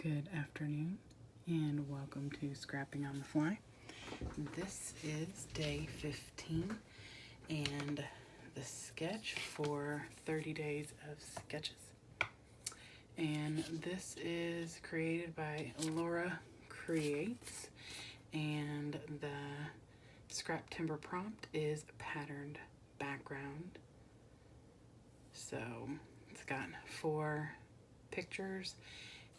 Good afternoon and welcome to Scrapping on the Fly. This is day 15 and the sketch for 30 days of sketches. And this is created by Laura Creates, and the Scraptember prompt is patterned background. So it's got 4 pictures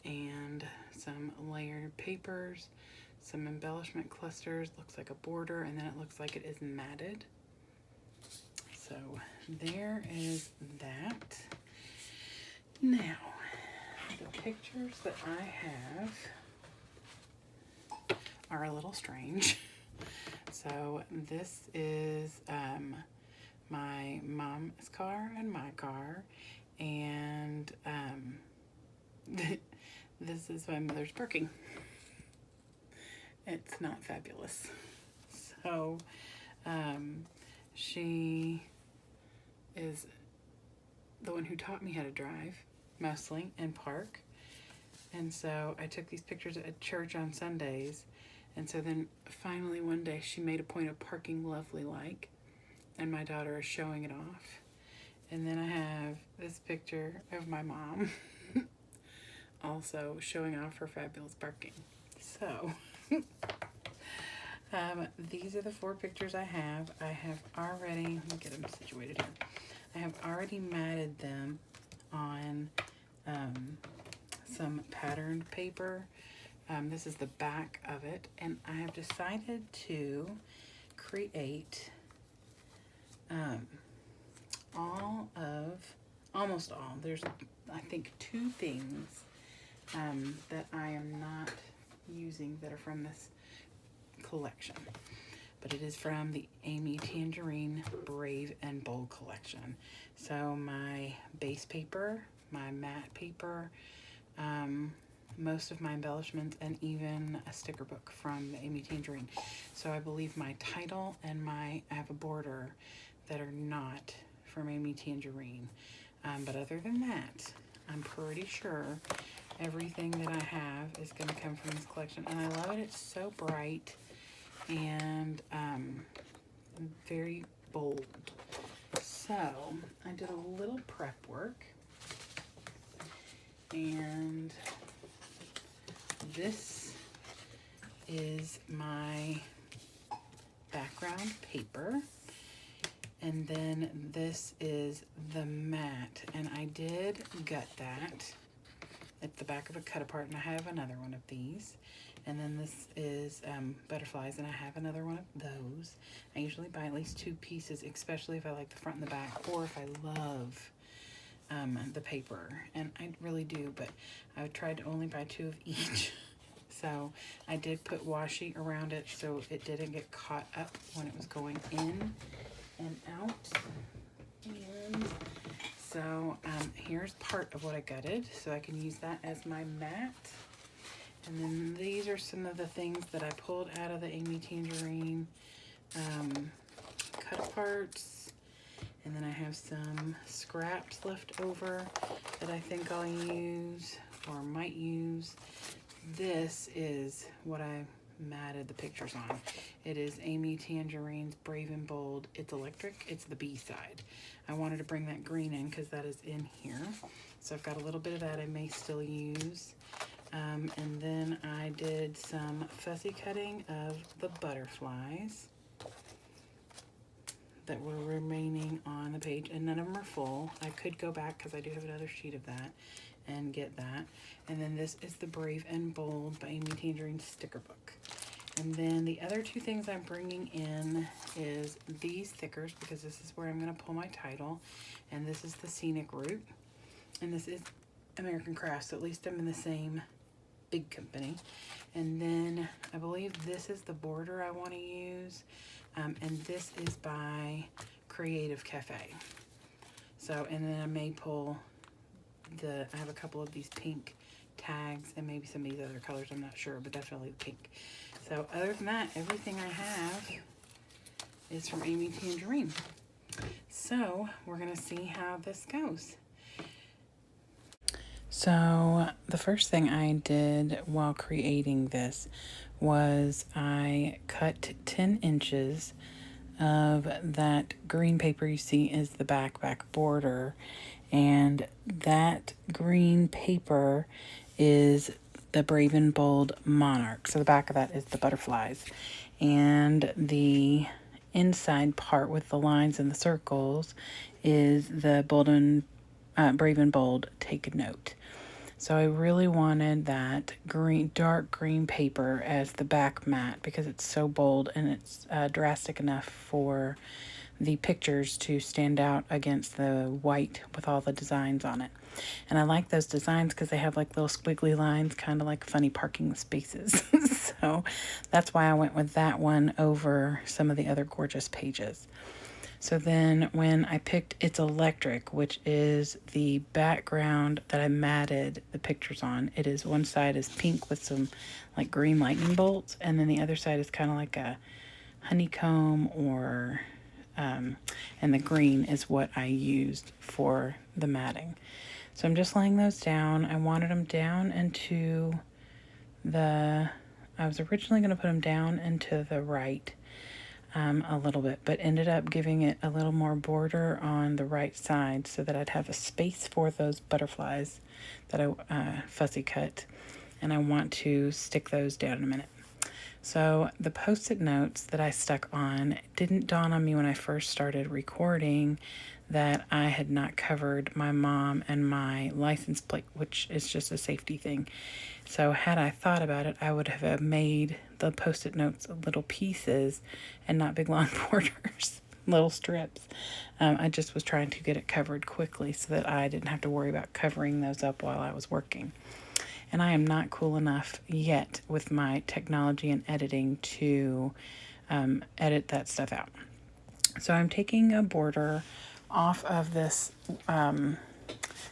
and some layered papers, some embellishment clusters, looks like a border, and then it looks like it is matted. So there is that. Now, the pictures that I have are a little strange. So this is my mom's car and my car, and this is my mother's parking. It's not fabulous. So she is the one who taught me how to drive, mostly, and park. And so I took these pictures at church on Sundays. And so then finally one day she made a point of parking lovely like, and my daughter is showing it off. And then I have this picture of my mom also showing off her fabulous parking. So these are the 4 pictures I have. I have already, let me get them situated here. I have already matted them on some patterned paper. This is the back of it, and I have decided to create almost all. There's, I think, 2 things that I am not using that are from this collection, but it is from the Amy Tangerine Brave and Bold collection. So my base paper, my matte paper, most of my embellishments, and even a sticker book from the Amy Tangerine. So I believe my title and I have a border that are not from Amy Tangerine. But other than that, I'm pretty sure everything that I have is going to come from this collection. And I love it. It's so bright and very bold. So I did a little prep work, and this is my background paper, and then this is the mat, and I did gut that at the back of a cut apart, and I have another one of these. And then this is butterflies, and I have another one of those. I usually buy at least 2 pieces, especially if I like the front and the back, or if I love the paper, and I really do, but I tried to only buy 2 of each. So I did put washi around it so it didn't get caught up when it was going in and out. And so here's part of what I gutted, so I can use that as my mat. And then these are some of the things that I pulled out of the Amy Tangerine cut aparts. And then I have some scraps left over that I think I'll use or might use. This is what I matted the pictures on. It is Amy Tangerine's Brave and Bold. It's electric. It's the B side. I wanted to bring that green in because that is in here. So I've got a little bit of that I may still use. And then I did some fussy cutting of the butterflies that were remaining on the page, and none of them are full. I could go back because I do have another sheet of that and get that. And then this is the Brave and Bold by Amy Tangerine sticker book. And then the other 2 things I'm bringing in is these stickers, because this is where I'm going to pull my title, and this is the Scenic route, and this is American Crafts, so at least I'm in the same big company. And then I believe this is the border I want to use, and this is by Creative Cafe. So, and then I may pull I have a couple of these pink tags and maybe some of these other colors, I'm not sure, but definitely the pink. So other than that, everything I have is from Amy Tangerine. So we're gonna see how this goes. So the first thing I did while creating this was I cut 10 inches of that green paper you see is the back border, and that green paper is the Brave and Bold Monarch. So the back of that is the butterflies, and the inside part with the lines and the circles is the Brave and Bold Take Note. So I really wanted that dark green paper as the back mat because it's so bold and it's drastic enough for the pictures to stand out against the white with all the designs on it. And I like those designs because they have like little squiggly lines, kind of like funny parking spaces. So that's why I went with that one over some of the other gorgeous pages. So then when I picked It's Electric, which is the background that I matted the pictures on, it is one side is pink with some like green lightning bolts, and then the other side is kind of like a honeycomb or and the green is what I used for the matting. So I'm just laying those down. I wanted them down into I was originally going to put them down into the right a little bit, but ended up giving it a little more border on the right side so that I'd have a space for those butterflies that I fussy cut, and I want to stick those down in a minute. So the Post-it notes that I stuck on didn't dawn on me when I first started recording that I had not covered my mom and my license plate, which is just a safety thing. So had I thought about it, I would have made the Post-it notes little pieces and not big long borders, little strips. I just was trying to get it covered quickly so that I didn't have to worry about covering those up while I was working. And I am not cool enough yet with my technology and editing to edit that stuff out. So I'm taking a border off of this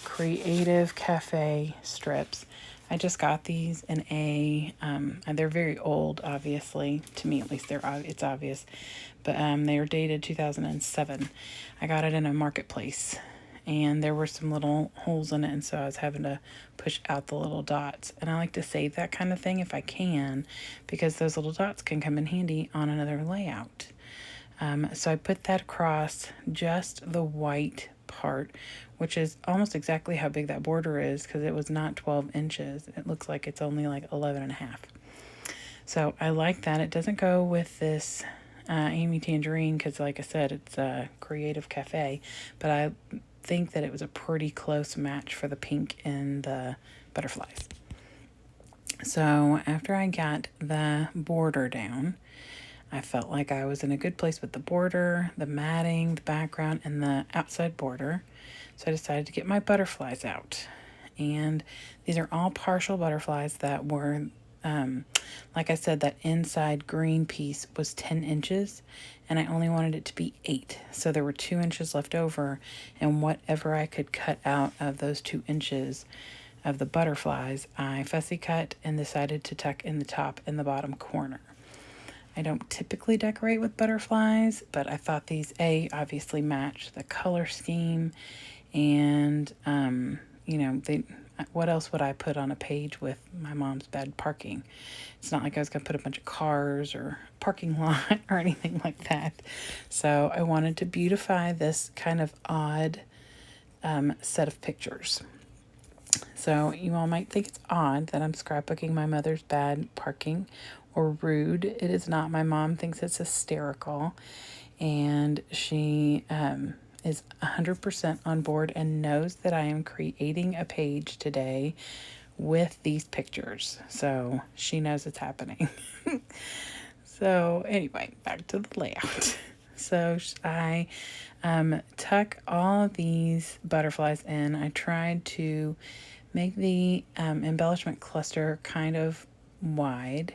Creative Cafe strips. I just got these in and they're very old, obviously. To me, at least, it's obvious. But they are dated 2007. I got it in a marketplace, and there were some little holes in it, and so I was having to push out the little dots. And I like to save that kind of thing if I can, because those little dots can come in handy on another layout. So I put that across just the white part, which is almost exactly how big that border is because it was not 12 inches. It looks like it's only like 11 and a half. So I like that. It doesn't go with this Amy Tangerine because, like I said, it's a Creative Cafe, but I think that it was a pretty close match for the pink and the butterflies. So after I got the border down, I felt like I was in a good place with the border, the matting, the background, and the outside border. So I decided to get my butterflies out. And these are all partial butterflies that were, like I said, that inside green piece was 10 inches, and I only wanted it to be 8. So there were 2 inches left over, and whatever I could cut out of those 2 inches of the butterflies, I fussy cut and decided to tuck in the top and the bottom corner. I don't typically decorate with butterflies, but I thought these obviously match the color scheme, and what else would I put on a page with my mom's bad parking? It's not like I was going to put a bunch of cars or parking lot or anything like that. So I wanted to beautify this kind of odd set of pictures. So you all might think it's odd that I'm scrapbooking my mother's bad parking or rude. It is not. My mom thinks it's hysterical, and she is 100% on board and knows that I am creating a page today with these pictures. So she knows it's happening. So anyway, back to the layout. So I tuck all of these butterflies in. I tried to make the embellishment cluster kind of wide,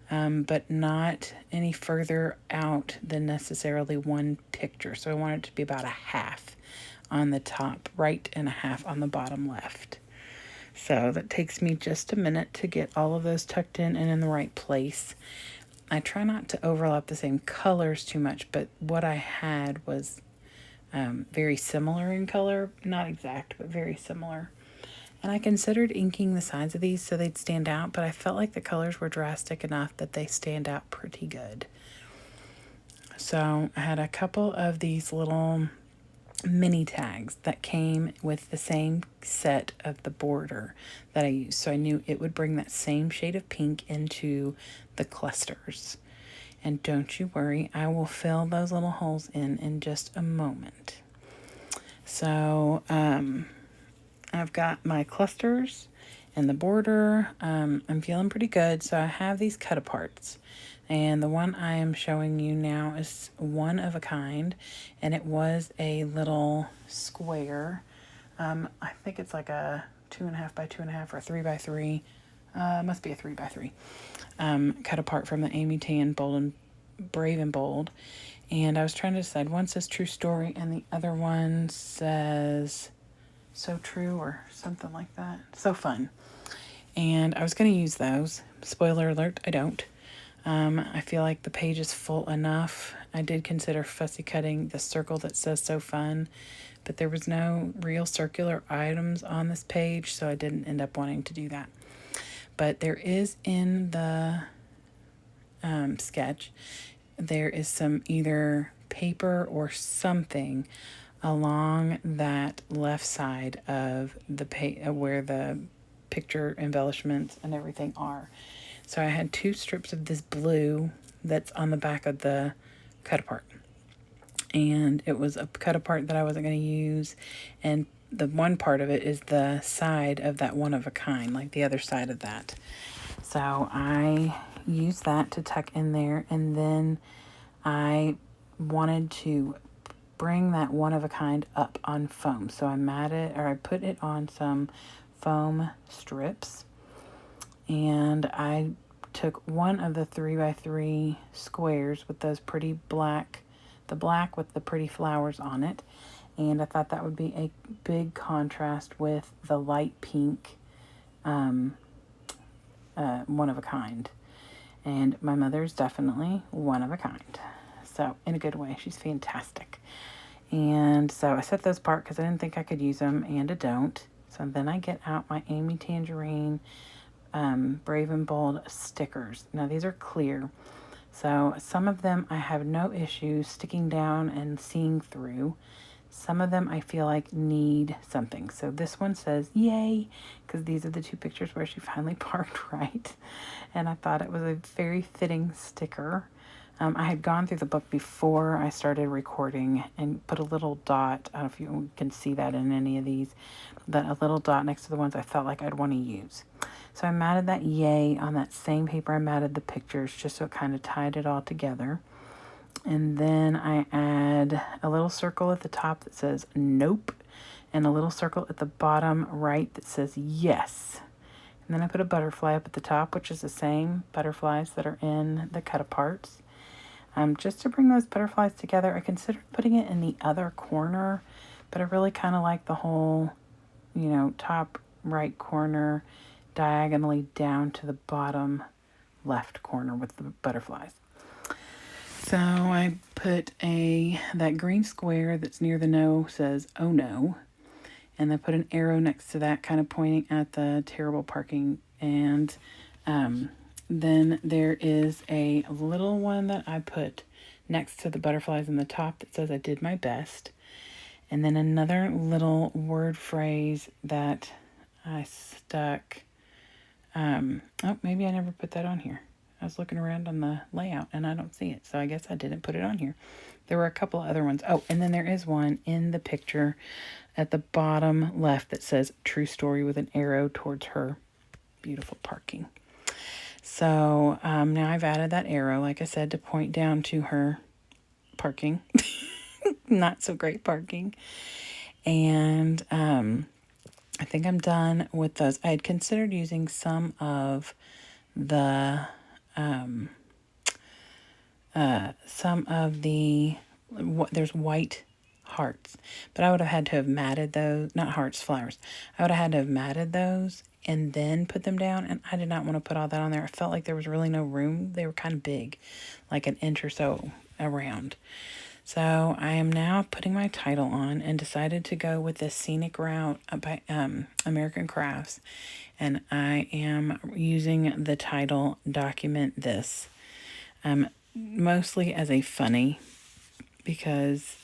but not any further out than necessarily one picture. So I want it to be about a half on the top right and a half on the bottom left. So that takes me just a minute to get all of those tucked in and in the right place. I try not to overlap the same colors too much, but what I had was very similar in color. Not exact, but very similar. And I considered inking the sides of these so they'd stand out, but I felt like the colors were drastic enough that they stand out pretty good. So I had a couple of these little mini tags that came with the same set of the border that I used. So I knew it would bring that same shade of pink into the clusters. And don't you worry, I will fill those little holes in just a moment. So I've got my clusters and the border. I'm feeling pretty good. So I have these cut aparts. And the one I am showing you now is one of a kind. And it was a little square. I think it's like a 2.5 by 2.5 or 3 by 3. Must be a 3 by 3. Cut apart from the Amy Tan Bold and Brave and Bold. And I was trying to decide. One says True Story and the other one says So True or something like that. So Fun. And I was going to use those. Spoiler alert, I don't. I feel like the page is full enough. I did consider fussy cutting the circle that says So Fun, but there was no real circular items on this page, so I didn't end up wanting to do that. But there is in the sketch, there is some either paper or something along that left side of the where the picture embellishments and everything are. So I had 2 strips of this blue that's on the back of the cut apart. And it was a cut apart that I wasn't going to use. And the one part of it is the side of that one of a kind, like the other side of that. So I used that to tuck in there. And then I wanted to bring that one of a kind up on foam. So I put it on some foam strips. And I took one of the 3 by 3 squares with those pretty black, the black with the pretty flowers on it. And I thought that would be a big contrast with the light pink one of a kind. And my mother is definitely one of a kind. So in a good way, she's fantastic. And so I set those apart because I didn't think I could use them, and I don't. So then I get out my Amy Tangerine Brave and Bold stickers. Now these are clear, so some of them I have no issue sticking down and seeing through. Some of them I feel like need something. So this one says yay, because these are the 2 pictures where she finally parked right, and I thought it was a very fitting sticker. I had gone through the book before I started recording and put a little dot, I don't know if you can see that in any of these, but a little dot next to the ones I felt like I'd want to use. So I matted that yay on that same paper I matted the pictures, just so it kind of tied it all together. And then I add a little circle at the top that says nope, and a little circle at the bottom right that says yes. And then I put a butterfly up at the top, which is the same butterflies that are in the cut aparts. Just to bring those butterflies together, I considered putting it in the other corner, but I really kind of like the whole, top right corner diagonally down to the bottom left corner with the butterflies. So I put that green square that's near the no says oh no, and I put an arrow next to that kind of pointing at the terrible parking. And then there is a little one that I put next to the butterflies in the top that says I did my best. And then another little word phrase that I stuck. Maybe I never put that on here. I was looking around on the layout and I don't see it, so I guess I didn't put it on here. There were a couple of other ones. Oh, and then there is one in the picture at the bottom left that says True Story with an arrow towards her beautiful parking. So now I've added that arrow, like I said, to point down to her parking. Not so great parking. And I think I'm done with those. I had considered using some of the there's white hearts, but I would have had to have matted those, not hearts, flowers. I would have had to have matted those and then put them down, and I did not want to put all that on there. I felt like there was really no room. They were kind of big, like an inch or so around. So I am now putting my title on and decided to go with the Scenic route by American Crafts. And I am using the title Document This, mostly as a funny, because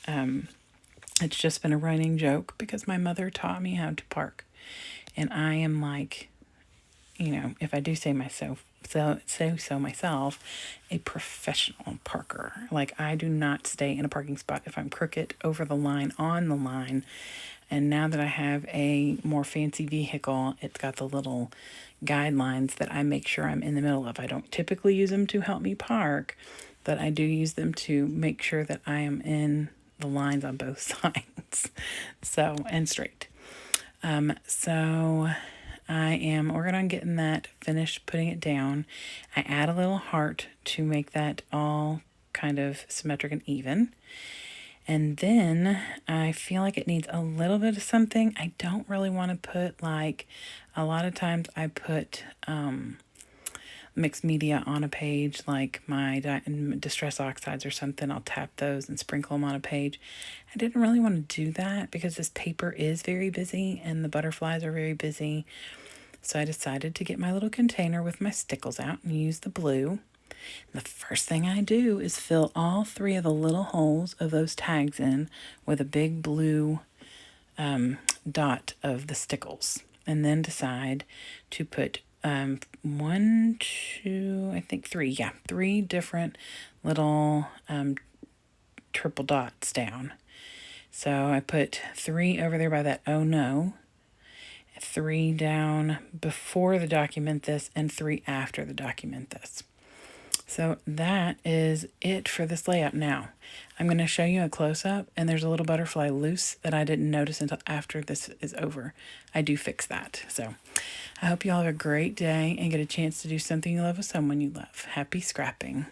it's just been a running joke because my mother taught me how to park. And I am like, if I do say so myself, a professional parker. Like, I do not stay in a parking spot if I'm crooked, over the line, on the line. And now that I have a more fancy vehicle, it's got the little guidelines that I make sure I'm in the middle of. I don't typically use them to help me park, but I do use them to make sure that I am in the lines on both sides. And straight. So I am working on getting that finished, putting it down. I add a little heart to make that all kind of symmetric and even. And then I feel like it needs a little bit of something. I don't really want to put, like, a lot of times I put mixed media on a page, like my distress oxides or something. I'll tap those and sprinkle them on a page. I didn't really want to do that because this paper is very busy and the butterflies are very busy. So I decided to get my little container with my stickles out and use the blue. And the first thing I do is fill all 3 of the little holes of those tags in with a big blue dot of the stickles. And then decide to put 1, 2, I think 3. Yeah, 3 different little triple dots down. So I put 3 over there by that oh no, 3 down before the Document This, and 3 after the Document This. So that is it for this layout. Now, I'm going to show you a close-up, and there's a little butterfly loose that I didn't notice until after this is over. I do fix that. So I hope you all have a great day and get a chance to do something you love with someone you love. Happy scrapping.